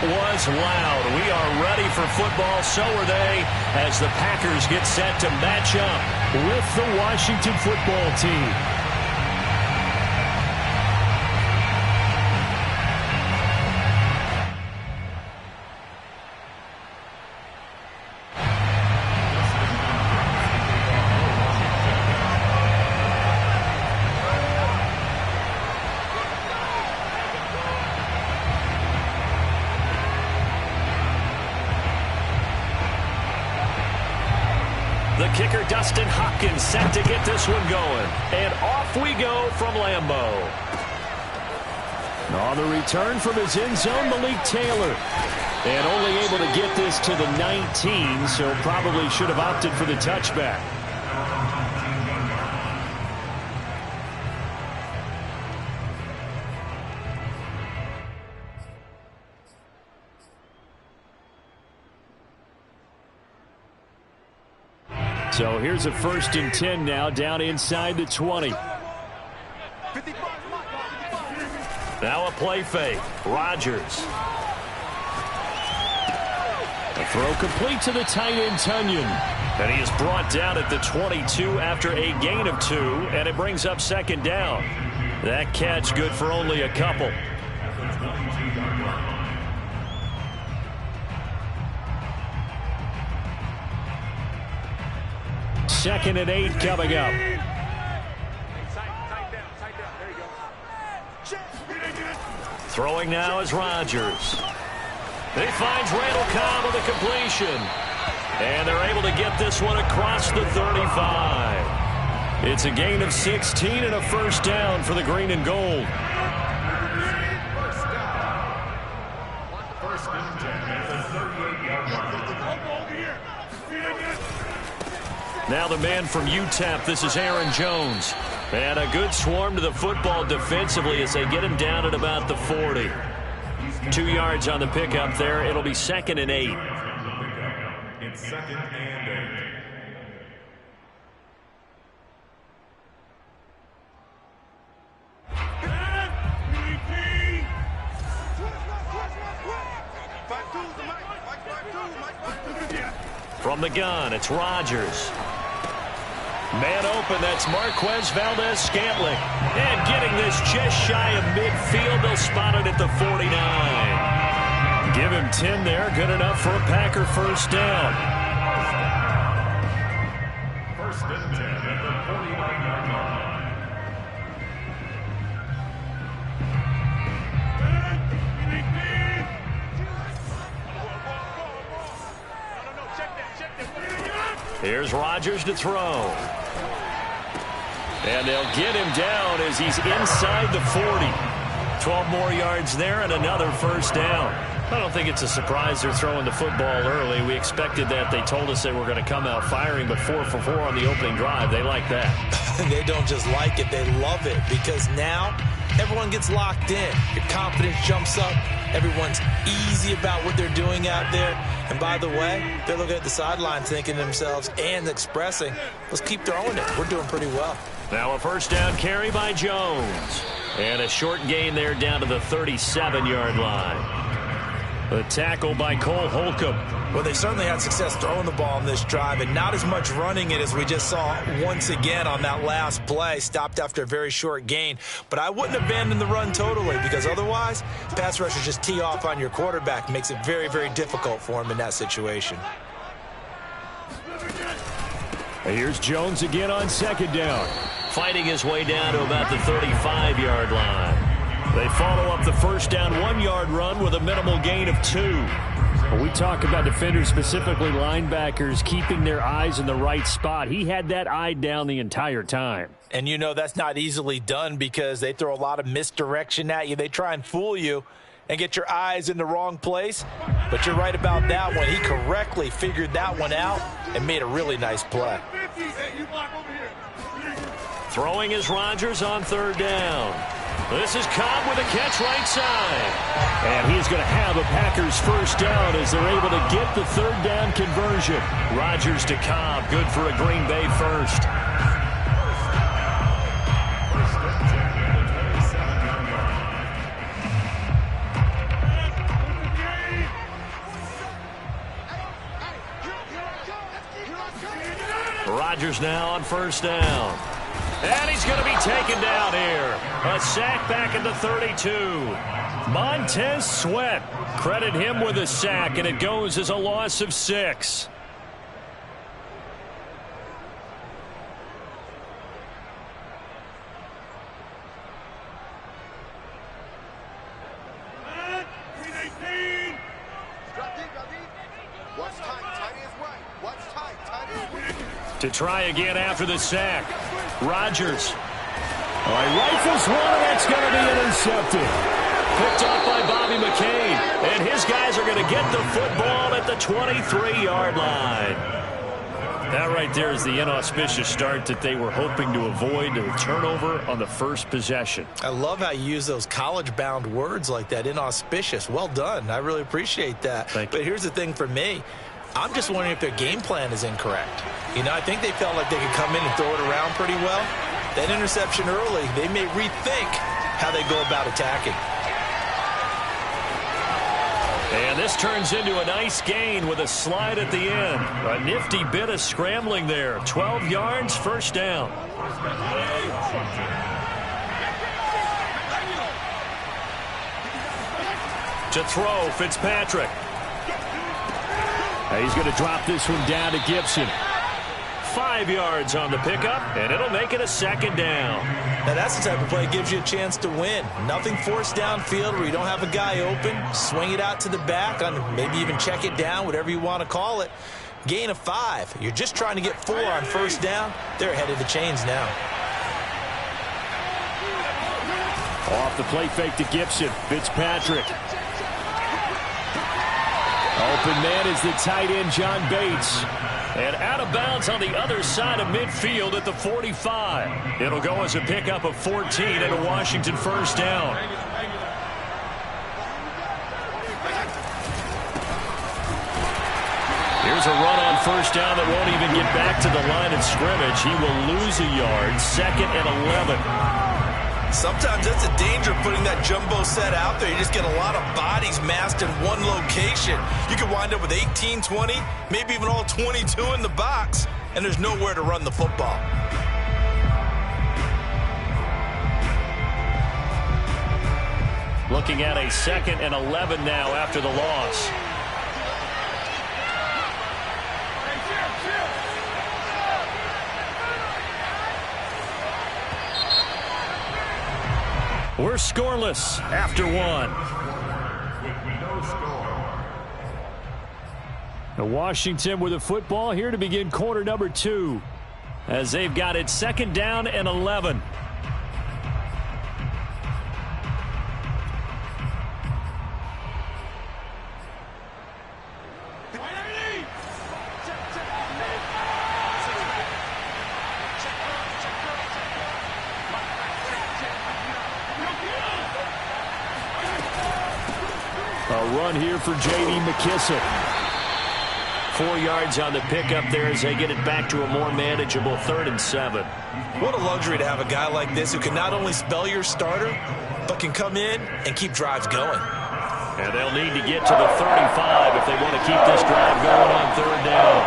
was loud. We are ready for football. So are they as the Packers get set to match up with the Washington football team. The kicker, Dustin Hopkins, set to get this one going. And off we go from Lambeau. On the return from his end zone, Malik Taylor. And only able to get this to the 19, so probably should have opted for the touchback. So here's a 1st and 10 now, down inside the 20. Now a play fake. Rodgers. A throw complete to the tight end, Tunyon. And he is brought down at the 22 after a gain of 2, and it brings up 2nd down. That catch good for only a couple. Second and 8 coming up. Throwing now is Rodgers. He finds Randall Cobb with a completion. And they're able to get this one across the 35. It's a gain of 16 and a 1st down for the green and gold. Now the man from UTEP, this is Aaron Jones. And a good swarm to the football defensively as they get him down at about the 40. 2 yards on the pickup there. It'll be 2nd and 8. It's 2nd and 8. From the gun, it's Rodgers. Man open, that's Marquez Valdez-Scantling. And getting this just shy of midfield, they'll spot it at the 49. Give him 10 there, good enough for a Packer 1st down. 1st and 10 at the 49-yard line. Here's Rodgers to throw. And they'll get him down as he's inside the 40. 12 more yards there and another 1st down. I don't think it's a surprise they're throwing the football early. We expected that. They told us they were going to come out firing, but 4 for 4 on the opening drive. They like that. They don't just like it, they love it, because now everyone gets locked in. Your confidence jumps up. Everyone's easy about what they're doing out there. And by the way, they're looking at the sideline thinking to themselves and expressing, let's keep throwing it. We're doing pretty well. Now a 1st down carry by Jones. And a short gain there down to the 37-yard line. A tackle by Cole Holcomb. Well, they certainly had success throwing the ball in this drive, and not as much running it as we just saw once again on that last play. Stopped after a very short gain. But I wouldn't abandon the run totally, because otherwise, pass rushers just tee off on your quarterback. Makes it very, very difficult for him in that situation. Here's Jones again on 2nd down. Fighting his way down to about the 35-yard line. They follow up the 1st down 1-yard run with a minimal gain of 2. When we talk about defenders, specifically linebackers, keeping their eyes in the right spot, he had that eye down the entire time. And you know that's not easily done because they throw a lot of misdirection at you. They try and fool you and get your eyes in the wrong place. But you're right about that one. He correctly figured that one out and made a really nice play. Throwing is Rodgers on 3rd down. This is Cobb with a catch right side. And he's going to have a Packers 1st down as they're able to get the 3rd down conversion. Rodgers to Cobb, good for a Green Bay 1st. Rodgers now on first down. And he's going to be taken down here. A sack back at the 32. Montez Sweat. Credit him with a sack, and it goes as a loss of 6. To try again after the sack. Rodgers. All right, rifles one, and that's going to be intercepted. Picked off by Bobby McCain. And his guys are going to get the football at the 23-yard line. That right there is the inauspicious start that they were hoping to avoid, a turnover on the first possession. I love how you use those college-bound words like that, inauspicious. Well done. I really appreciate that. But here's the thing for me. I'm just wondering if their game plan is incorrect. You know, I think they felt like they could come in and throw it around pretty well. That interception early, they may rethink how they go about attacking. And this turns into a nice gain with a slide at the end. A nifty bit of scrambling there. 12 yards, first down. To throw, Fitzpatrick. He's going to drop this one down to Gibson. 5 yards on the pickup, and it'll make it a second down. Now that's the type of play that gives you a chance to win. Nothing forced downfield where you don't have a guy open. Swing it out to the back, on maybe even check it down, whatever you want to call it. Gain of 5. You're just trying to get 4 on first down. They're ahead of the chains now. Off the play fake to Gibson. Fitzpatrick. Open man is the tight end, John Bates. And out of bounds on the other side of midfield at the 45. It'll go as a pickup of 14 and a Washington first down. Here's a run on first down that won't even get back to the line of scrimmage. He will lose a yard. 2nd and 11. Sometimes that's a danger putting that jumbo set out there. You just get a lot of bodies massed in one location. You could wind up with 18, 20, maybe even all 22 in the box, and there's nowhere to run the football. Looking at a 2nd and 11 now after the loss. We're scoreless after 1. Now Washington with the football here to begin quarter number 2, as they've got it 2nd down and 11. A run here for J.D. McKissick. 4 yards on the pickup there as they get it back to a more manageable 3rd and 7. What a luxury to have a guy like this who can not only spell your starter, but can come in and keep drives going. And they'll need to get to the 35 if they want to keep this drive going on 3rd down.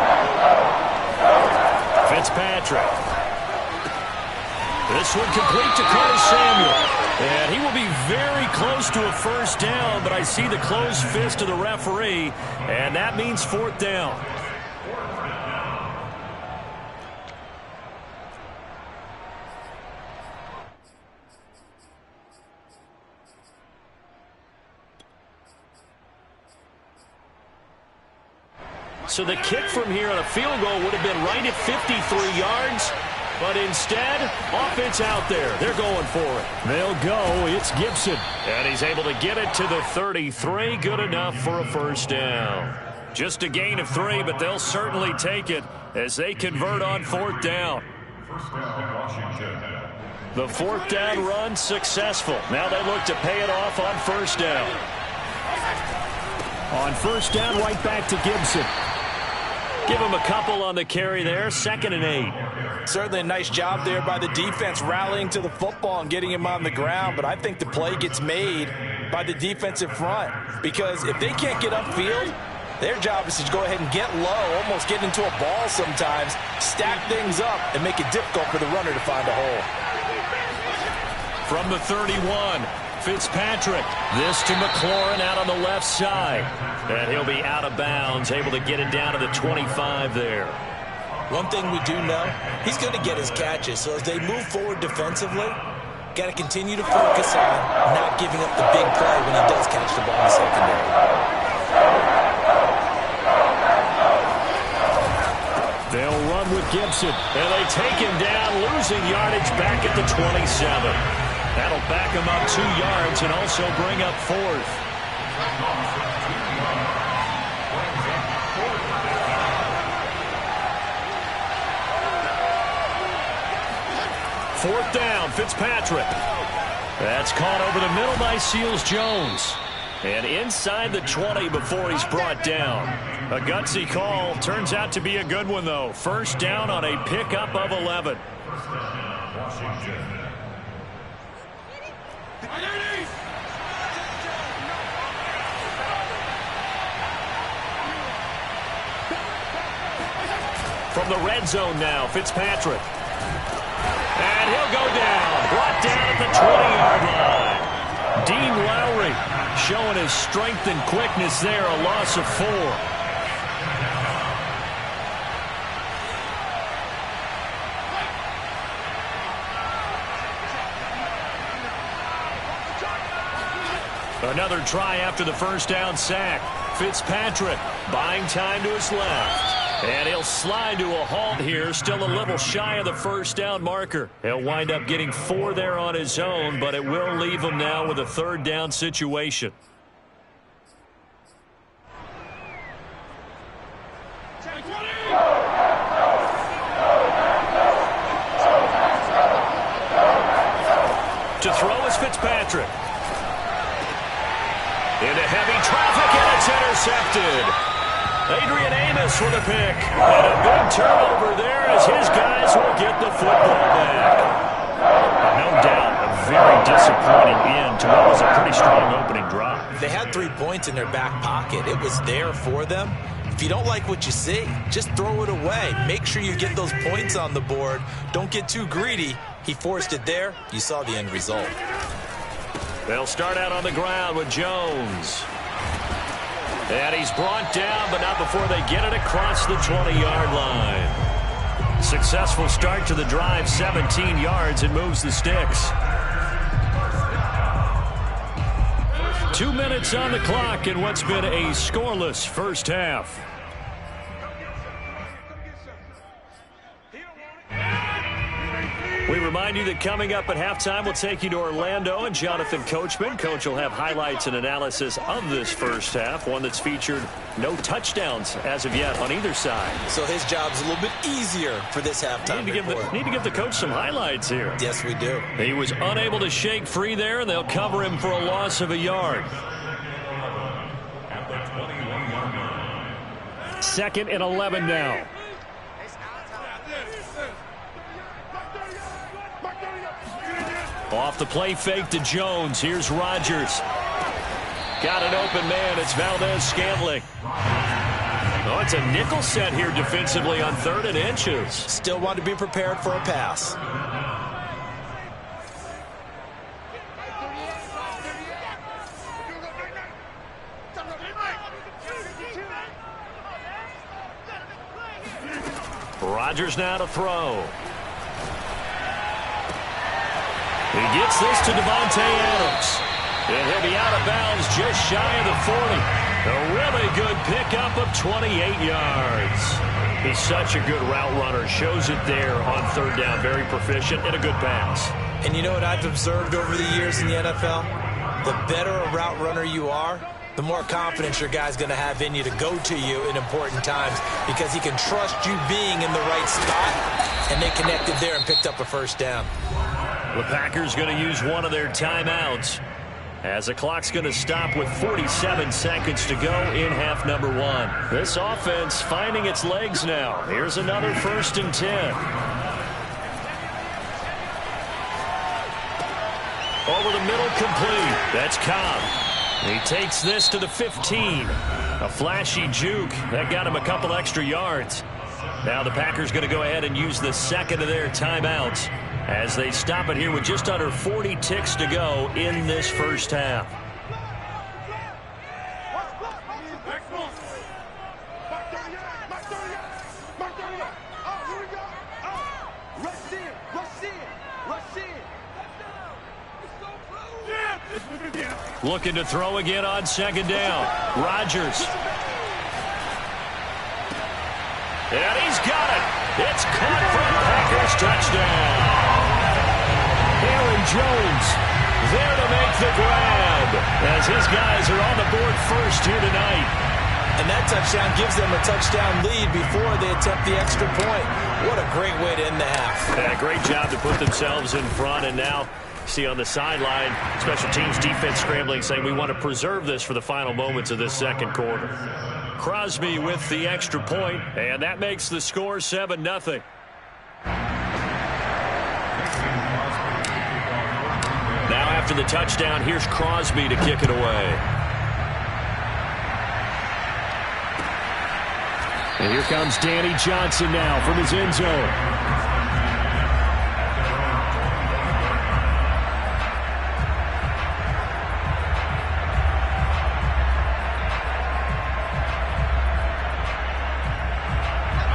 Fitzpatrick. This one complete to Curtis Samuel. And he will be very close to a first down, but I see the closed fist of the referee, and that means 4th down. So the kick from here on a field goal would have been right at 53 yards. But instead, offense out there. They're going for it. They'll go. It's Gibson. And he's able to get it to the 33. Good enough for a first down. Just a gain of 3, but they'll certainly take it as they convert on 4th down. First down, Washington. The 4th down run successful. Now they look to pay it off on first down. On first down, right back to Gibson. Give him a couple on the carry there. 2nd and 8. Certainly a nice job there by the defense rallying to the football and getting him on the ground, but I think the play gets made by the defensive front, because if they can't get upfield, Their job is to go ahead and get low, almost get into a ball sometimes, stack things up, and make it difficult for the runner to find a hole. From the 31, Fitzpatrick. This to McLaurin out on the left side. And he'll be out of bounds, able to get it down to the 25 there. One thing we do know, he's going to get his catches. So as they move forward defensively, got to continue to focus on not giving up the big play when he does catch the ball in the secondary. They'll run with Gibson, and they take him down, losing yardage back at the 27. That'll back him up 2 yards and also bring up 4th. Fourth down, Fitzpatrick. That's caught over the middle by Seals-Jones. And inside the 20 before he's brought down. A gutsy call. Turns out to be a good one, though. First down on a pickup of 11. From the red zone now, Fitzpatrick. And he'll go down. Brought down at the 20-yard line. Dean Lowry showing his strength and quickness there, a loss of 4. Another try after the first down sack. Fitzpatrick buying time to his left. And he'll slide to a halt here, still a little shy of the first down marker. He'll wind up getting 4 there on his own, but it will leave him now with a third down situation. To throw is Fitzpatrick. Into heavy traffic, and it's intercepted. Adrian Amos with a pick. And a big turnover there as his guys will get the football back. No doubt a very disappointing end to what was a pretty strong opening drive. They had 3 points in their back pocket. It was there for them. If you don't like what you see, just throw it away. Make sure you get those points on the board. Don't get too greedy. He forced it there. You saw the end result. They'll start out on the ground with Jones. And he's brought down, but not before they get it across the 20-yard line. Successful start to the drive, 17 yards, and moves the sticks. 2 minutes on the clock in what's been a scoreless first half. We remind you that coming up at halftime, we'll take you to Orlando and Jonathan Coachman. Coach will have highlights and analysis of this first half, one that's featured no touchdowns as of yet on either side. So his job's a little bit easier for this halftime report. Need to give the coach some highlights here. Yes, we do. He was unable to shake free there, and they'll cover him for a loss of a yard. 2nd and 11 now. Off the play fake to Jones. Here's Rodgers. Got an open man. It's Valdez-Scantling. Oh, it's a nickel set here defensively on 3rd and inches. Still want to be prepared for a pass. Rodgers now to throw. He gets this to Devontae Adams. And he'll be out of bounds just shy of the 40. A really good pickup of 28 yards. He's such a good route runner. Shows it there on 3rd down. Very proficient and a good pass. And you know what I've observed over the years in the NFL? The better a route runner you are, the more confidence your guy's going to have in you to go to you in important times because he can trust you being in the right spot. And they connected there and picked up a first down. The Packers going to use one of their timeouts as the clock's going to stop with 47 seconds to go in half number 1. This offense finding its legs now. Here's another 1st and 10. Over the middle, complete. That's Cobb. He takes this to the 15. A flashy juke. That got him a couple extra yards. Now the Packers going to go ahead and use the second of their timeouts as they stop it here with just under 40 ticks to go in this first half. Looking to throw again on second down. Rodgers. And he's got it. It's caught for a Packers touchdown. Aaron Jones there to make the grab as his guys are on the board first here tonight. And that touchdown gives them a touchdown lead before they attempt the extra point. What a great way to end the half. Yeah, great job to put themselves in front, and now see on the sideline, special teams defense scrambling, saying we want to preserve this for the final moments of this second quarter. Crosby with the extra point, and that makes the score 7-0. Now after the touchdown, here's Crosby to kick it away. And here comes Danny Johnson now from his end zone.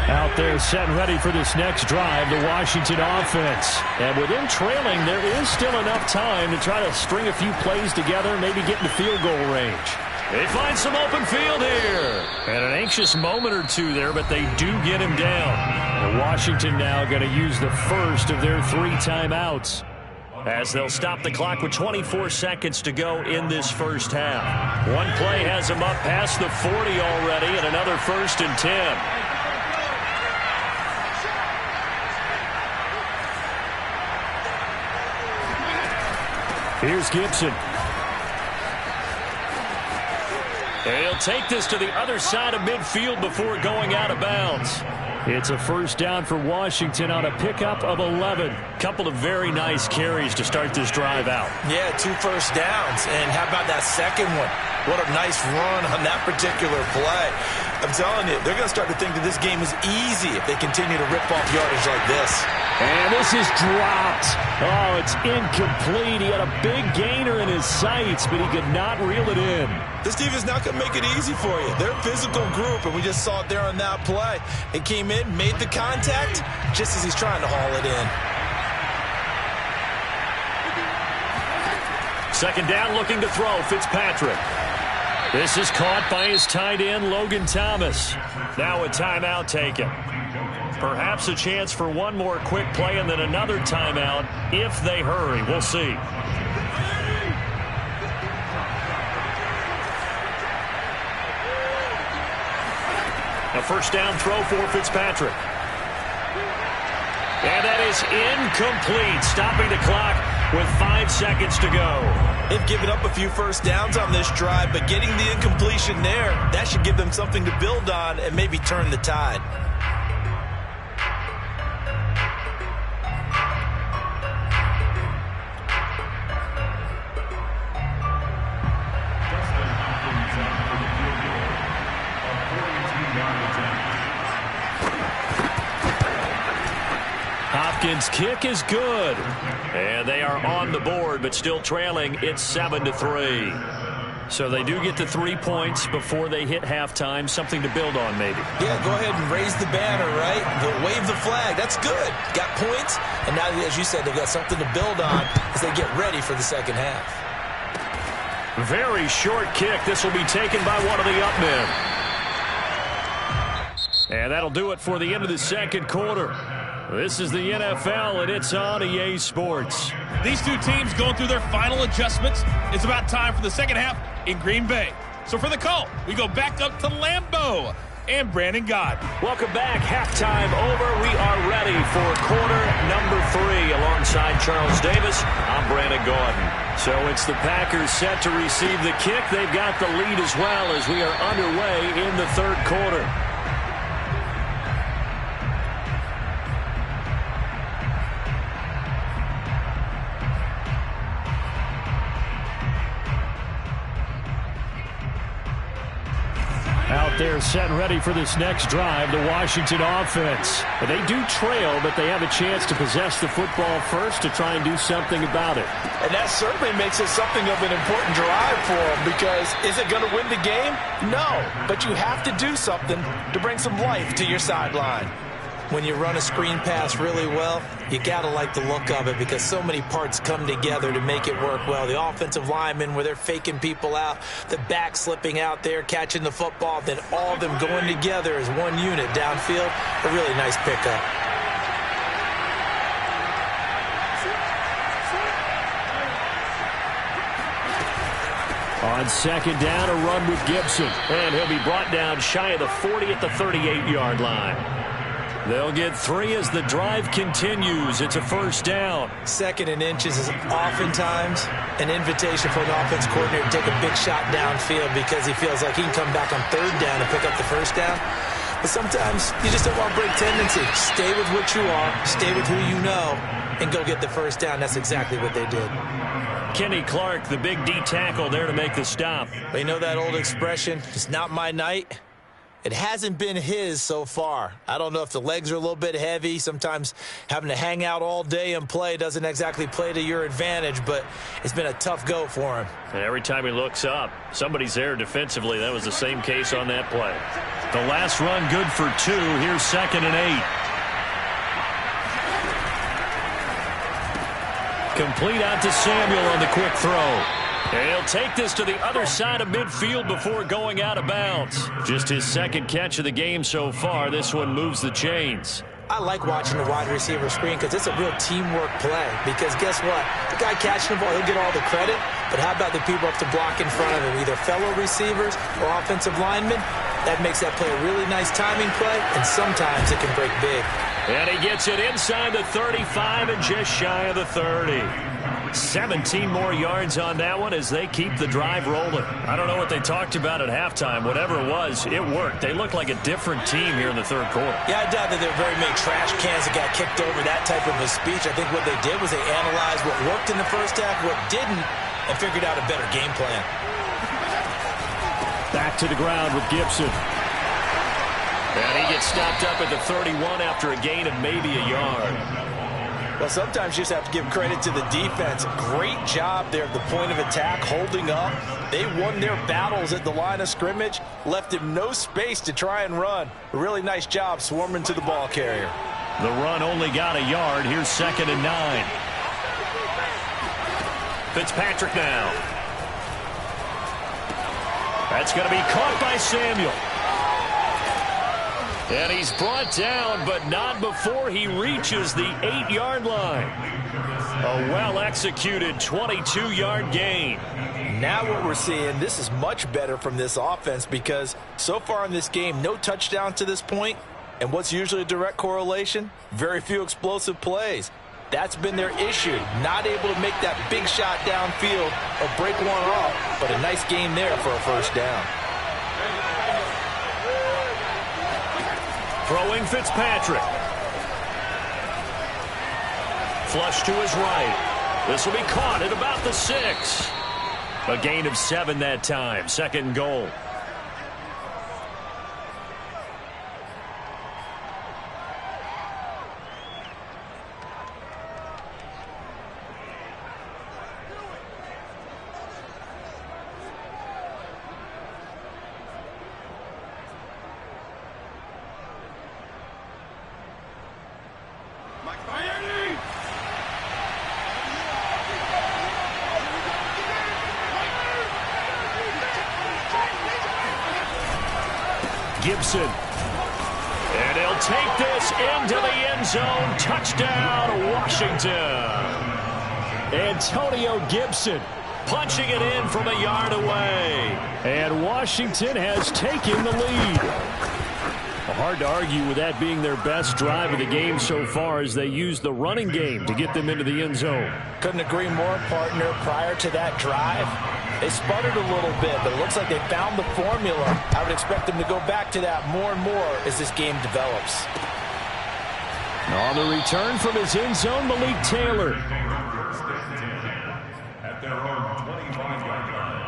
Out there set and ready for this next drive, the Washington offense. And with them trailing, there is still enough time to try to string a few plays together, maybe get in the field goal range. They find some open field here. And an anxious moment or two there, but they do get him down. And Washington now going to use the first of their 3 timeouts as they'll stop the clock with 24 seconds to go in this first half. One play has them up past the 40 already, and another 1st and 10. Here's Gibson. And he'll take this to the other side of midfield before going out of bounds. It's a first down for Washington on a pickup of 11. Couple of very nice carries to start this drive out. Yeah, 2 first downs. And how about that second one? What a nice run on that particular play. I'm telling you, they're going to start to think that this game is easy if they continue to rip off yardage like this. And this is dropped. Oh, it's incomplete. He had a big gainer in his sights, but he could not reel it in. This team is not going to make it easy for you. They're a physical group, and we just saw it there on that play. It came in, made the contact, just as he's trying to haul it in. Second down, looking to throw, Fitzpatrick. This is caught by his tight end, Logan Thomas. Now a timeout taken. Perhaps a chance for one more quick play and then another timeout if they hurry. We'll see. A first down throw for Fitzpatrick. And that is incomplete, stopping the clock with 5 seconds to go. They've given up a few first downs on this drive, but getting the incompletion there, that should give them something to build on and maybe turn the tide. Hopkins' kick is good. And they are on the board, but still trailing. It's 7-3. So they do get the 3 points before they hit halftime. Something to build on, maybe. Yeah, go ahead and raise the banner, right? Wave the flag. That's good. Got points. And now, as you said, they've got something to build on as they get ready for the second half. Very short kick. This will be taken by one of the up men. And that'll do it for the end of the second quarter. This is the NFL, and it's on EA Sports. These two teams going through their final adjustments. It's about time for the second half in Green Bay. So for the call, we go back up to Lambeau and Brandon Gott. Welcome back. Halftime over. We are ready for quarter number 3. Alongside Charles Davis, I'm Brandon Gordon. So it's the Packers set to receive the kick. They've got the lead as well as we are underway in the third quarter. Out there set and ready for this next drive, the Washington offense. They do trail, but they have a chance to possess the football first to try and do something about it. And that certainly makes it something of an important drive for them, because is it going to win the game? No, but you have to do something to bring some life to your sideline. When you run a screen pass really well, you got to like the look of it, because so many parts come together to make it work well. The offensive linemen, where they're faking people out, the back slipping out there, catching the football, then all of them going together as one unit downfield. A really nice pickup. On second down, a run with Gibson. And he'll be brought down shy of the 40 at the 38-yard line. They'll get 3 as the drive continues. It's a first down. 2nd and inches is oftentimes an invitation for an offense coordinator to take a big shot downfield, because he feels like he can come back on 3rd down and pick up the first down. But sometimes you just don't want to break tendency. Stay with what you are, stay with who you know, and go get the first down. That's exactly what they did. Kenny Clark, the big D tackle, there to make the stop. They know that old expression, it's not my night. It hasn't been his so far. I don't know if the legs are a little bit heavy. Sometimes having to hang out all day and play doesn't exactly play to your advantage, but it's been a tough go for him. And every time he looks up, somebody's there defensively. That was the same case on that play. The last run good for 2. Here's 2nd and 8. Complete out to Samuel on the quick throw. And he'll take this to the other side of midfield before going out of bounds. Just his 2nd catch of the game so far. This one moves the chains. I like watching the wide receiver screen, because it's a real teamwork play. Because guess what? The guy catching the ball, he'll get all the credit. But how about the people up to block in front of him, either fellow receivers or offensive linemen? That makes that play a really nice timing play, and sometimes it can break big. And he gets it inside the 35 and just shy of the 30. 17 more yards on that one as they keep the drive rolling. I don't know what they talked about at halftime. Whatever it was, it worked. They look like a different team here in the 3rd quarter. Yeah, I doubt that there were very many trash cans that got kicked over, that type of a speech. I think what they did was they analyzed what worked in the first half, what didn't, and figured out a better game plan. Back to the ground with Gibson. And he gets stopped up at the 31 after a gain of maybe a yard. Well, sometimes you just have to give credit to the defense. Great job there at the point of attack, holding up. They won their battles at the line of scrimmage, left him no space to try and run. A really nice job swarming to the ball carrier. The run only got a yard. Here's 2nd and 9. Fitzpatrick now. That's going to be caught by Samuel. And he's brought down, but not before he reaches the 8-yard line. A well-executed 22-yard gain. Now what we're seeing, this is much better from this offense, because so far in this game, no touchdown to this point. And what's usually a direct correlation? Very few explosive plays. That's been their issue. Not able to make that big shot downfield or break one off, but a nice game there for a first down. Throwing Fitzpatrick. Flush to his right. This will be caught at about the 6. A gain of 7 that time. 2nd and goal. Gibson. And he'll take this into the end zone. Touchdown, Washington. Antonio Gibson punching it in from a yard away. And Washington has taken the lead. Hard to argue with that being their best drive of the game so far, as they used the running game to get them into the end zone. Couldn't agree more, partner. Prior to that drive, they sputtered a little bit, but it looks like they found the formula. I would expect them to go back to that more and more as this game develops. On the return from his end zone, Malik Taylor. At their own 25-yard line.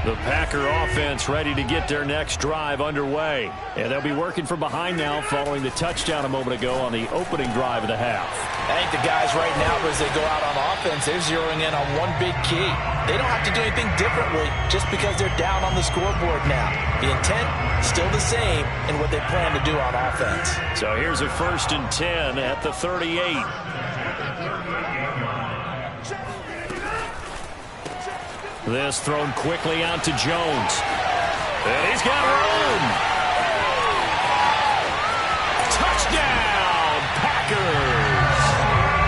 The Packer offense ready to get their next drive underway. And they'll be working from behind now following the touchdown a moment ago on the opening drive of the half. I think the guys right now, as they go out on offense, they're zeroing in on one big key. They don't have to do anything differently just because they're down on the scoreboard now. The intent, still the same in what they plan to do on offense. So here's a 1st and 10 at the 38. This thrown quickly out to Jones. And he's got room. Touchdown, Packers.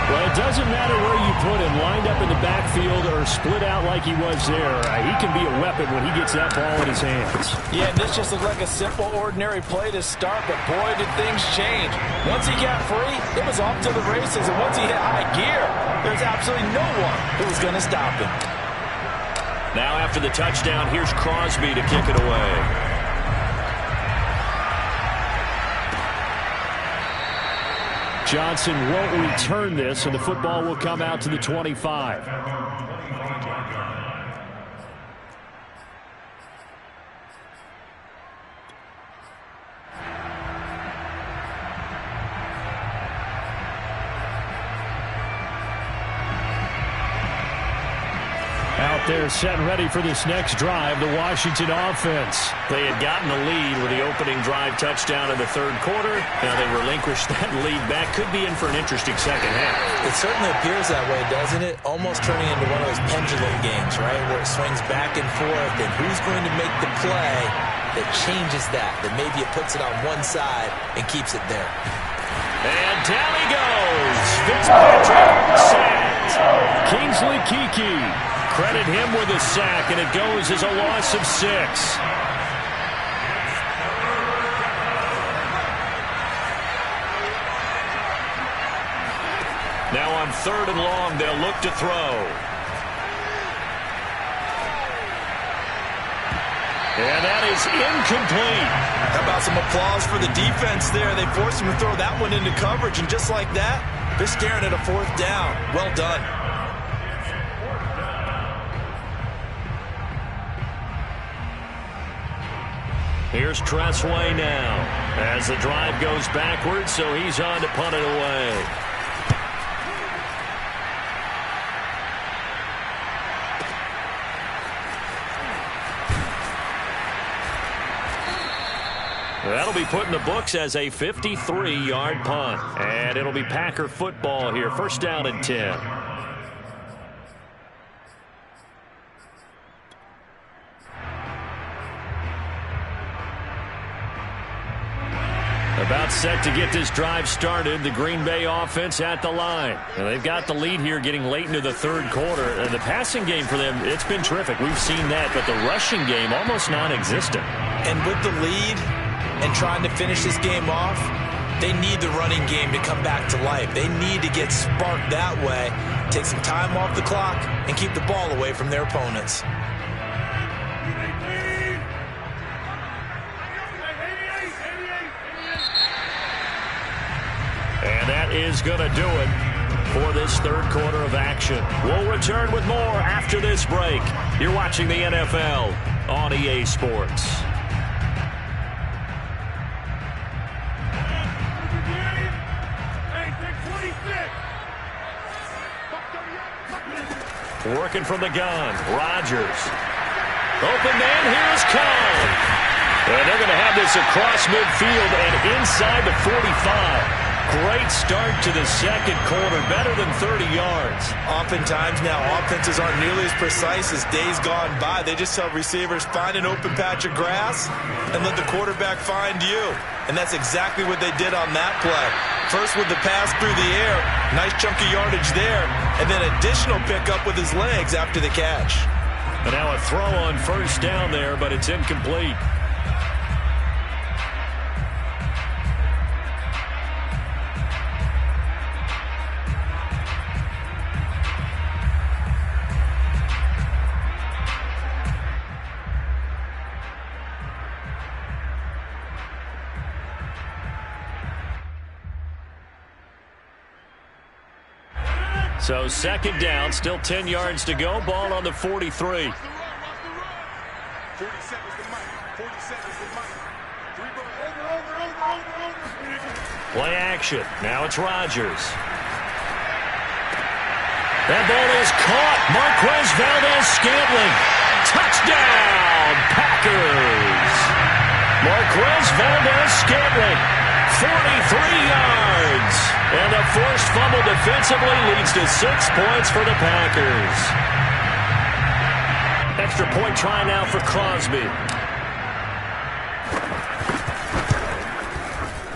Well, it doesn't matter where you put him, lined up in the backfield or split out like he was there. He can be a weapon when he gets that ball in his hands. Yeah, this just looked like a simple, ordinary play to start, but boy, did things change. Once he got free, it was off to the races, and once he hit high gear, there's absolutely no one who was going to stop him. Now after the touchdown, here's Crosby to kick it away. Johnson won't return this, and the football will come out to the 25. Out there set and ready for this next drive, the Washington offense. They had gotten the lead with the opening drive touchdown in the third quarter. Now they relinquished that lead back. Could be in for an interesting second half. It certainly appears that way, doesn't it? Almost turning into one of those pendulum games, right, where it swings back and forth, and who's going to make the play that changes that maybe it puts it on one side and keeps it there. And down he goes. Fitzpatrick sacked. Kingsley Keke. Credit him with a sack, and it goes as a loss of 6. Now on 3rd and long, they'll look to throw. And that is incomplete. How about some applause for the defense there? They forced him to throw that one into coverage, and just like that, they're staring at a 4th down. Well done. Here's Tressway now as the drive goes backwards, so he's on to punt it away. That'll be put in the books as a 53-yard punt. And it'll be Packer football here. 1st down and 10. About set to get this drive started. The Green Bay offense at the line. And they've got the lead here getting late into the third quarter. And the passing game for them, it's been terrific. We've seen that. But the rushing game, almost non-existent. And with the lead and trying to finish this game off, they need the running game to come back to life. They need to get sparked that way, take some time off the clock, and keep the ball away from their opponents. And that is going to do it for this third quarter of action. We'll return with more after this break. You're watching the NFL on EA Sports. Working from the gun, Rodgers. Open man, here's Cole. And they're going to have this across midfield and inside the 45. Great start to the second quarter, better than 30 yards. Oftentimes now, offenses aren't nearly as precise as days gone by. They just tell receivers, find an open patch of grass and let the quarterback find you. And that's exactly what they did on that play. First with the pass through the air, nice chunk of yardage there, and then additional pickup with his legs after the catch. And now a throw on 1st down there, but it's incomplete. So 2nd down, still 10 yards to go. Ball on the 43. Play action. Now it's Rodgers. That ball is caught. Marquez Valdes-Scantling. Touchdown, Packers. Marquez Valdes-Scantling, 43 yards. And a forced fumble defensively leads to 6 points for the Packers. Extra point try now for Crosby.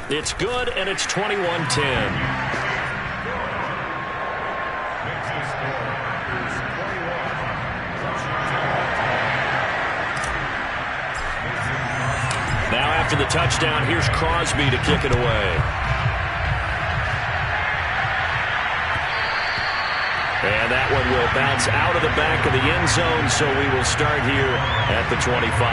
It's good, and it's 21-10. Now after the touchdown, here's Crosby to kick it away. And that one will bounce out of the back of the end zone, so we will start here at the 25.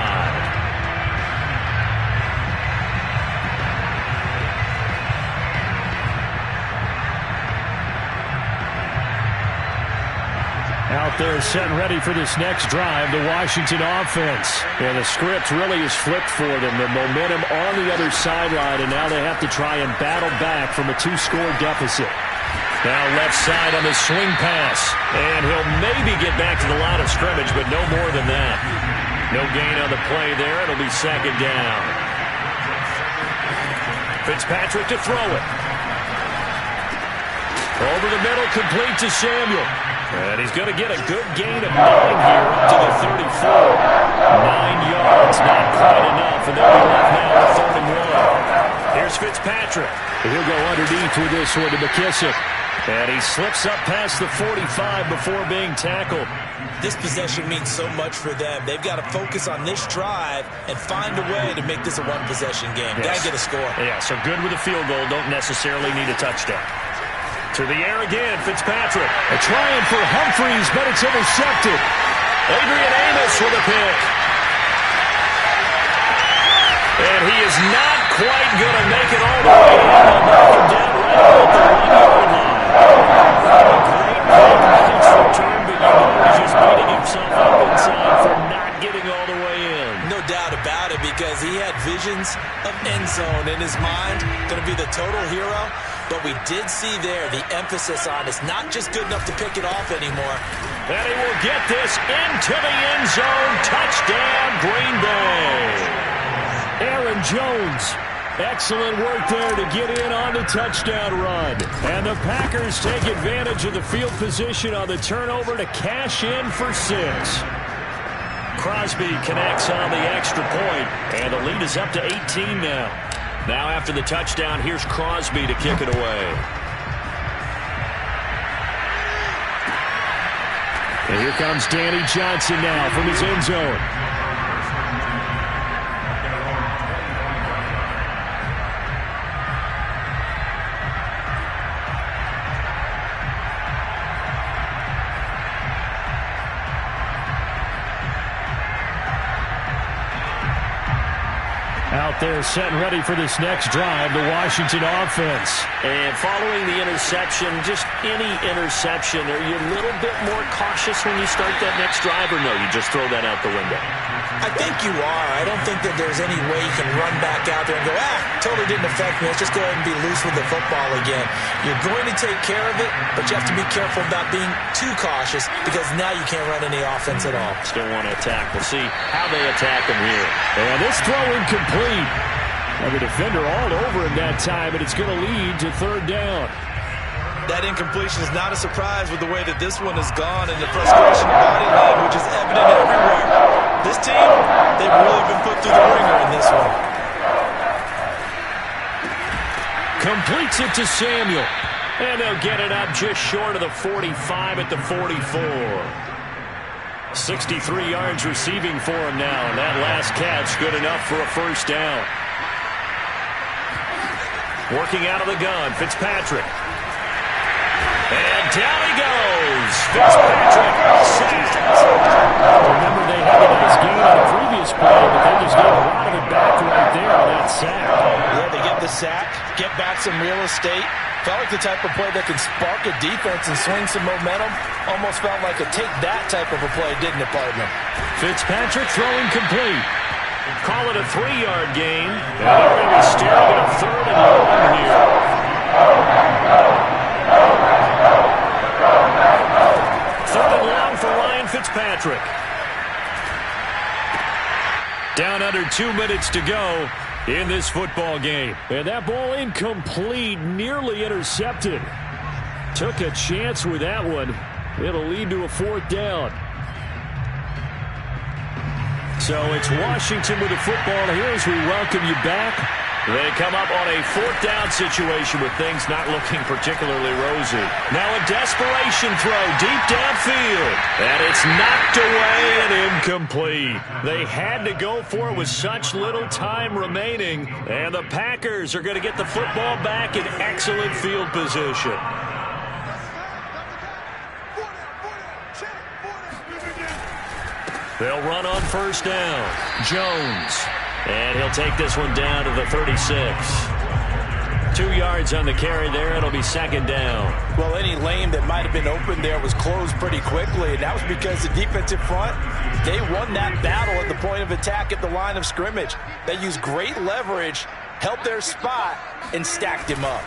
Out there set and ready for this next drive, the Washington offense. And the script really is flipped for them. The momentum on the other sideline, and now they have to try and battle back from a 2-score deficit. Now left side on the swing pass. And he'll maybe get back to the line of scrimmage, but no more than that. No gain on the play there. It'll be second down. Fitzpatrick to throw it. Over the middle, complete to Samuel. And he's going to get a good gain of 9 here up to the 34. 9 yards, not quite enough, and they'll be left now with 3rd and 1. Here's Fitzpatrick. He'll go underneath with this one to McKissick. And he slips up past the 45 before being tackled. This possession means so much for them. They've got to focus on this drive and find a way to make this a one-possession game. Yes. Got to get a score. Yeah, so good with a field goal. Don't necessarily need a touchdown. To the air again, Fitzpatrick. A try-in for Humphreys, but it's intercepted. Adrian Amos with a pick. And he is not quite going to make it all the way in. They'll knock him down right at the 1-yard line. Great pass return, but you know he's just beating himself up inside for not getting all the way in. No doubt about it, because he had visions of end zone in his mind. Going to be the total hero. But we did see there the emphasis on it's not just good enough to pick it off anymore. And he will get this into the end zone. Touchdown, Green Bay. Aaron Jones. Excellent work there to get in on the touchdown run. And the Packers take advantage of the field position on the turnover to cash in for 6. Crosby connects on the extra point, and the lead is up to 18 now. Now after the touchdown, here's Crosby to kick it away. And here comes Danny Johnson now from his end zone. Out there set and ready for this next drive, the Washington offense. And following the interception, just any interception, are you a little bit more cautious when you start that next drive, or no, you just throw that out the window? I think you are. I don't think that there's any way you can run back out there and go, totally didn't affect me. Let's just go ahead and be loose with the football again. You're going to take care of it, but you have to be careful about being too cautious, because now you can't run any offense at all. Still want to attack. We'll see how they attack him here. And this throw incomplete. And the defender all over him that time, and it's going to lead to 3rd down. That incompletion is not a surprise with the way that this one has gone, and the frustration of body language is evident everywhere. This team, they've really been put through the ringer in this one. Completes it to Samuel. And they'll get it up just short of the 45 at the 44. 63 yards receiving for him now, and that last catch good enough for a 1st down. Working out of the gun, Fitzpatrick. And down he goes. Fitzpatrick sacked. Remember, they had a nice gain on the previous play, but they just gave a lot of it back right there on that sack. Yeah, they get the sack, get back some real estate, Felt like the type of play that can spark a defense and swing some momentum. Almost felt like a take-that type of a play, didn't it, partner? Fitzpatrick throwing complete. Call it a 3-yard gain. And they're going to be staring at a 3rd and long here. 3rd and long for Ryan Fitzpatrick. Down under 2 minutes to go in this football game. And that ball incomplete, nearly intercepted. Took a chance with that one. It'll lead to a 4th down. So it's Washington with the football here as we welcome you back. They come up on a 4th down situation with things not looking particularly rosy. Now a desperation throw deep downfield. And it's knocked away and incomplete. They had to go for it with such little time remaining. And the Packers are going to get the football back in excellent field position. They'll run on 1st down. Jones. And he'll take this one down to the 36. 2 yards on the carry there. It'll be 2nd down. Well, any lane that might have been open there was closed pretty quickly, and that was because the defensive front, they won that battle at the point of attack at the line of scrimmage. They used great leverage, held their spot, and stacked him up.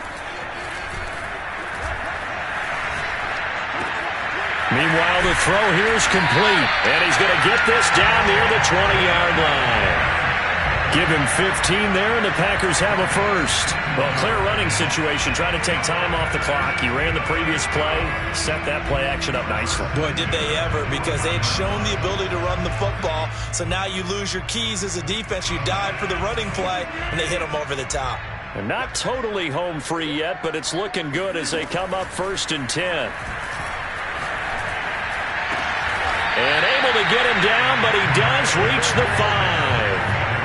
Meanwhile, the throw here is complete. And he's going to get this down near the 20-yard line. Give him 15 there, and the Packers have a 1st. Well, clear running situation, trying to take time off the clock. He ran the previous play, set that play action up nicely. Boy, did they ever, because they had shown the ability to run the football. So now you lose your keys as a defense. You dive for the running play, and they hit them over the top. And not totally home free yet, but it's looking good as they come up 1st and 10. And able to get him down, but he does reach the 5.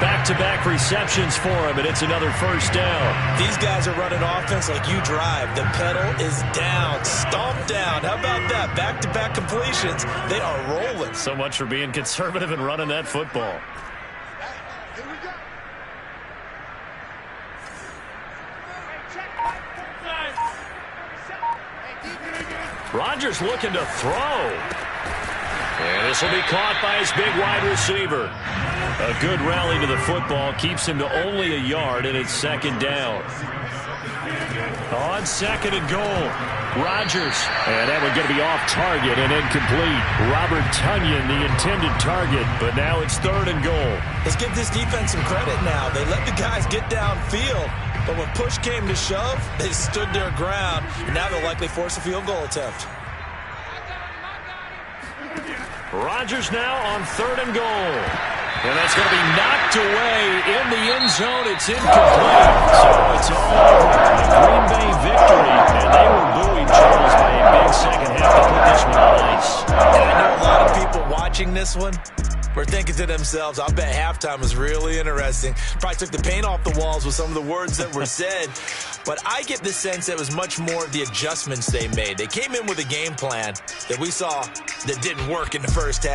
Back-to-back receptions for him, and it's another 1st down. These guys are running offense like you drive. The pedal is down, stomp down. How about that? Back-to-back completions. They are rolling. So much for being conservative and running that football. Rodgers looking to throw. And this will be caught by his big wide receiver. A good rally to the football keeps him to only a yard, and it's 2nd down. On 2nd and goal, Rodgers. And that one going to be off target and incomplete. Robert Tonyan, the intended target, but now it's 3rd and goal. Let's give this defense some credit now. They let the guys get downfield, but when push came to shove, they stood their ground, and now they'll likely force a field goal attempt. Rodgers now on 3rd and goal. And that's going to be knocked away in the end zone. It's incomplete. So it's all over. A Green Bay victory. And they were buoyed, Charles, by a big second half to put this one on ice. And I know a lot of people watching this one were thinking to themselves, I bet halftime was really interesting. Probably took the paint off the walls with some of the words that were said. But I get the sense that it was much more the adjustments they made. They came in with a game plan that we saw that didn't work in the first half.